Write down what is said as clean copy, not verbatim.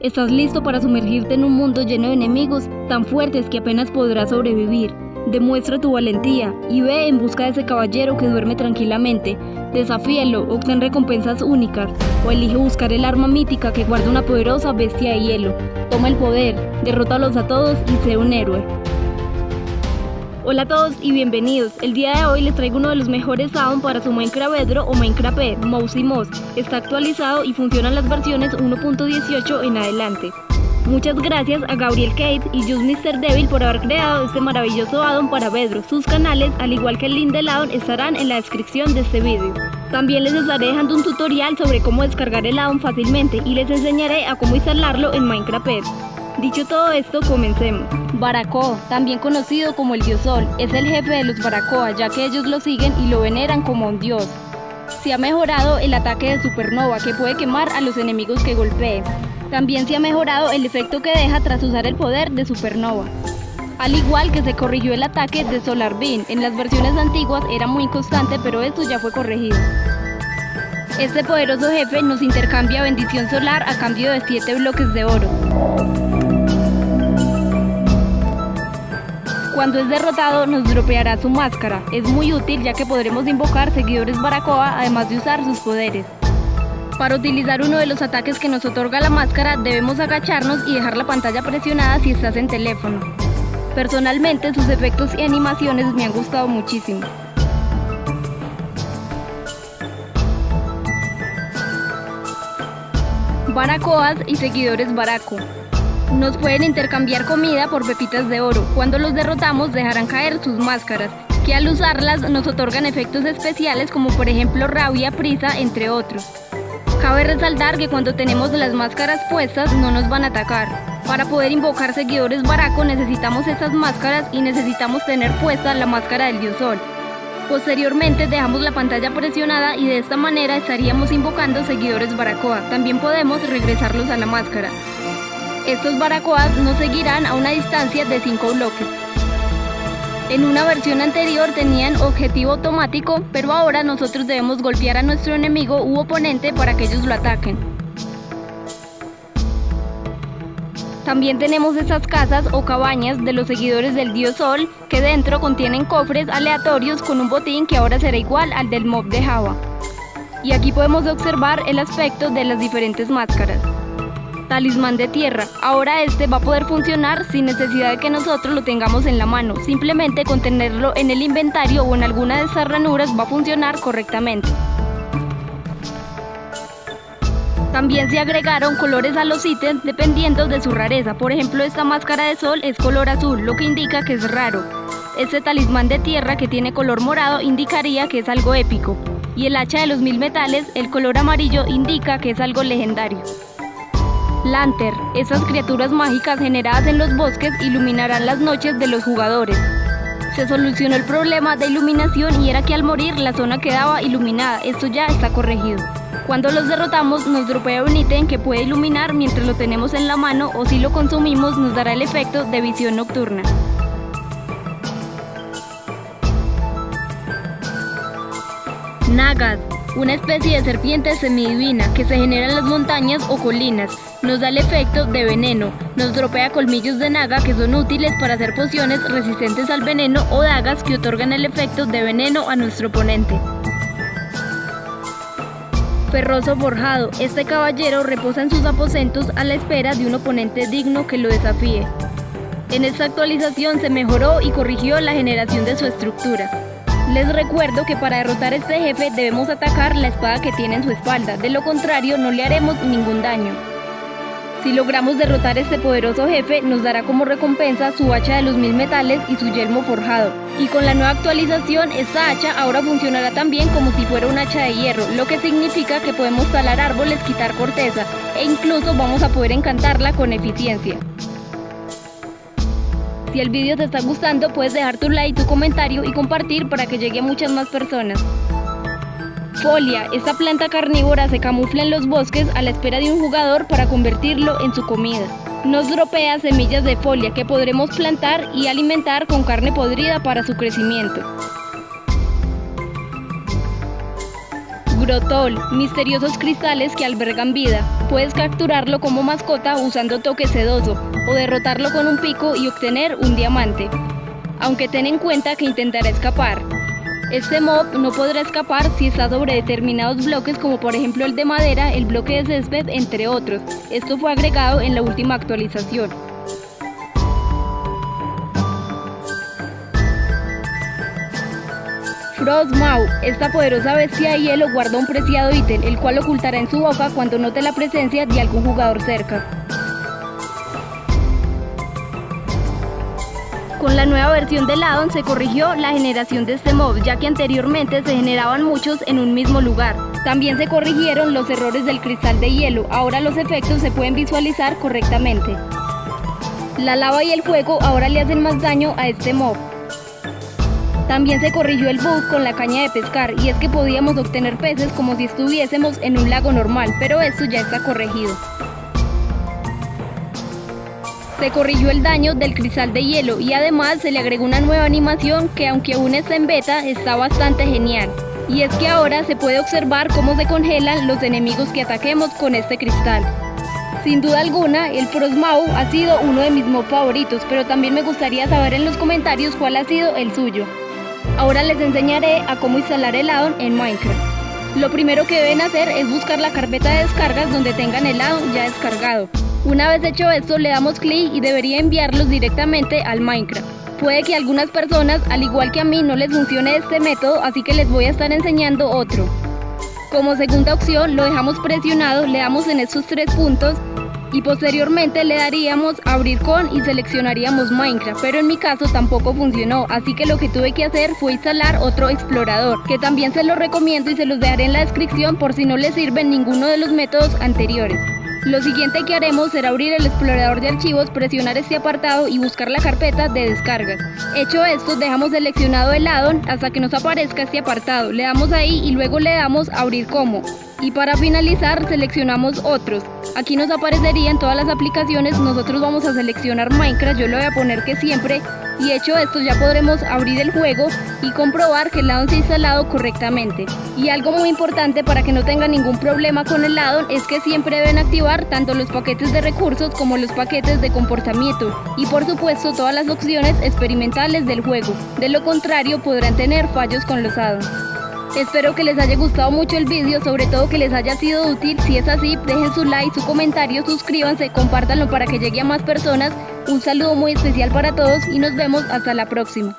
Estás listo para sumergirte en un mundo lleno de enemigos tan fuertes que apenas podrás sobrevivir. Demuestra tu valentía y ve en busca de ese caballero que duerme tranquilamente. Desafíalo, obtén recompensas únicas o elige buscar el arma mítica que guarda una poderosa bestia de hielo. Toma el poder, derrótalos a todos y sé un héroe. Hola a todos y bienvenidos. El día de hoy les traigo uno de los mejores add-ons para su Minecraft Bedrock o Minecraft Pet, Mouse y Moss. Está actualizado y funcionan las versiones 1.18 en adelante. Muchas gracias a Gabriel Kate y Just Mr. Devil por haber creado este maravilloso add-on para Bedrock. Sus canales, al igual que el link del add-on, estarán en la descripción de este video. También les estaré dejando un tutorial sobre cómo descargar el add-on fácilmente y les enseñaré a cómo instalarlo en Minecraft Pet. Dicho todo esto, comencemos. Barakoa, también conocido como el Dios Sol, es el jefe de los Barakoa, ya que ellos lo siguen y lo veneran como un dios. Se ha mejorado el ataque de Supernova, que puede quemar a los enemigos que golpee. También se ha mejorado el efecto que deja tras usar el poder de Supernova. Al igual que se corrigió el ataque de Solar Beam, en las versiones antiguas era muy constante, pero esto ya fue corregido. Este poderoso jefe nos intercambia bendición solar a cambio de 7 bloques de oro. Cuando es derrotado nos dropeará su máscara. Es muy útil ya que podremos invocar seguidores Barakoa además de usar sus poderes. Para utilizar uno de los ataques que nos otorga la máscara debemos agacharnos y dejar la pantalla presionada si estás en teléfono. Personalmente sus efectos y animaciones me han gustado muchísimo. Barakoas y seguidores Barako. Nos pueden intercambiar comida por pepitas de oro. Cuando los derrotamos dejarán caer sus máscaras, que al usarlas nos otorgan efectos especiales como por ejemplo rabia, prisa, entre otros. Cabe resaltar que cuando tenemos las máscaras puestas no nos van a atacar. Para poder invocar seguidores Barako necesitamos estas máscaras y necesitamos tener puesta la máscara del Dios Sol. Posteriormente dejamos la pantalla presionada y de esta manera estaríamos invocando seguidores Barakoa. También podemos regresarlos a la máscara. Estos Barakoas nos seguirán a una distancia de 5 bloques. En una versión anterior tenían objetivo automático, pero ahora nosotros debemos golpear a nuestro enemigo u oponente para que ellos lo ataquen. También tenemos estas casas o cabañas de los seguidores del Dios Sol, que dentro contienen cofres aleatorios con un botín que ahora será igual al del mob de Java. Y aquí podemos observar el aspecto de las diferentes máscaras. Talismán de tierra. Ahora este va a poder funcionar sin necesidad de que nosotros lo tengamos en la mano. Simplemente con tenerlo en el inventario o en alguna de estas ranuras va a funcionar correctamente. También se agregaron colores a los ítems dependiendo de su rareza. Por ejemplo, esta máscara de sol es color azul, lo que indica que es raro. Este talismán de tierra que tiene color morado indicaría que es algo épico. Y el hacha de los 1000 metales, el color amarillo, indica que es algo legendario. Lantern. Estas criaturas mágicas generadas en los bosques iluminarán las noches de los jugadores. Se solucionó el problema de iluminación y era que al morir la zona quedaba iluminada. Esto ya está corregido. Cuando los derrotamos nos dropea un ítem que puede iluminar mientras lo tenemos en la mano o si lo consumimos nos dará el efecto de visión nocturna. Nagas. Una especie de serpiente semidivina que se genera en las montañas o colinas. Nos da el efecto de veneno. Nos dropea colmillos de naga que son útiles para hacer pociones resistentes al veneno o dagas que otorgan el efecto de veneno a nuestro oponente. Ferroso forjado. Este caballero reposa en sus aposentos a la espera de un oponente digno que lo desafíe. En esta actualización se mejoró y corrigió la generación de su estructura. Les recuerdo que para derrotar a este jefe debemos atacar la espada que tiene en su espalda, de lo contrario no le haremos ningún daño. Si logramos derrotar a este poderoso jefe, nos dará como recompensa su hacha de los 1000 metales y su yelmo forjado. Y con la nueva actualización, esta hacha ahora funcionará también como si fuera un hacha de hierro, lo que significa que podemos talar árboles, quitar corteza, e incluso vamos a poder encantarla con eficiencia. Si el vídeo te está gustando, puedes dejar tu like, tu comentario y compartir para que llegue a muchas más personas. Folia. Esta planta carnívora se camufla en los bosques a la espera de un jugador para convertirlo en su comida. Nos dropea semillas de folia que podremos plantar y alimentar con carne podrida para su crecimiento. Furotol, misteriosos cristales que albergan vida. Puedes capturarlo como mascota usando toque sedoso o derrotarlo con un pico y obtener un diamante. Aunque ten en cuenta que intentará escapar. Este mob no podrá escapar si está sobre determinados bloques, como por ejemplo el de madera, el bloque de césped, entre otros. Esto fue agregado en la última actualización. Frostmaw, esta poderosa bestia de hielo guarda un preciado ítem, el cual ocultará en su boca cuando note la presencia de algún jugador cerca. Con la nueva versión del addon se corrigió la generación de este mob, ya que anteriormente se generaban muchos en un mismo lugar. También se corrigieron los errores del cristal de hielo, ahora los efectos se pueden visualizar correctamente. La lava y el fuego ahora le hacen más daño a este mob. También se corrigió el bug con la caña de pescar, y es que podíamos obtener peces como si estuviésemos en un lago normal, pero esto ya está corregido. Se corrigió el daño del cristal de hielo y además se le agregó una nueva animación que, aunque aún está en beta, está bastante genial. Y es que ahora se puede observar cómo se congelan los enemigos que ataquemos con este cristal. Sin duda alguna, el Frostmaw ha sido uno de mis mobs favoritos, pero también me gustaría saber en los comentarios cuál ha sido el suyo. Ahora les enseñaré a cómo instalar el addon en Minecraft. Lo primero que deben hacer es buscar la carpeta de descargas donde tengan el addon ya descargado. Una vez hecho esto, le damos clic y debería enviarlos directamente al Minecraft. Puede que a algunas personas, al igual que a mí, no les funcione este método, así que les voy a estar enseñando otro. Como segunda opción, lo dejamos presionado, le damos en estos 3 puntos y posteriormente le daríamos abrir con y seleccionaríamos Minecraft, pero en mi caso tampoco funcionó, así que lo que tuve que hacer fue instalar otro explorador, que también se los recomiendo y se los dejaré en la descripción por si no les sirven ninguno de los métodos anteriores. Lo siguiente que haremos será abrir el explorador de archivos, presionar este apartado y buscar la carpeta de descargas. Hecho esto, dejamos seleccionado el addon hasta que nos aparezca este apartado, le damos ahí y luego le damos abrir como. Y para finalizar seleccionamos otros. Aquí nos aparecerían todas las aplicaciones, nosotros vamos a seleccionar Minecraft, yo le voy a poner que siempre. Y hecho esto ya podremos abrir el juego y comprobar que el addon se ha instalado correctamente. Y algo muy importante para que no tengan ningún problema con el addon es que siempre deben activar tanto los paquetes de recursos como los paquetes de comportamiento y por supuesto todas las opciones experimentales del juego. De lo contrario podrán tener fallos con los addons. Espero que les haya gustado mucho el vídeo, sobre todo que les haya sido útil. Si es así, dejen su like, su comentario, suscríbanse, compártanlo para que llegue a más personas. Un saludo muy especial para todos y nos vemos hasta la próxima.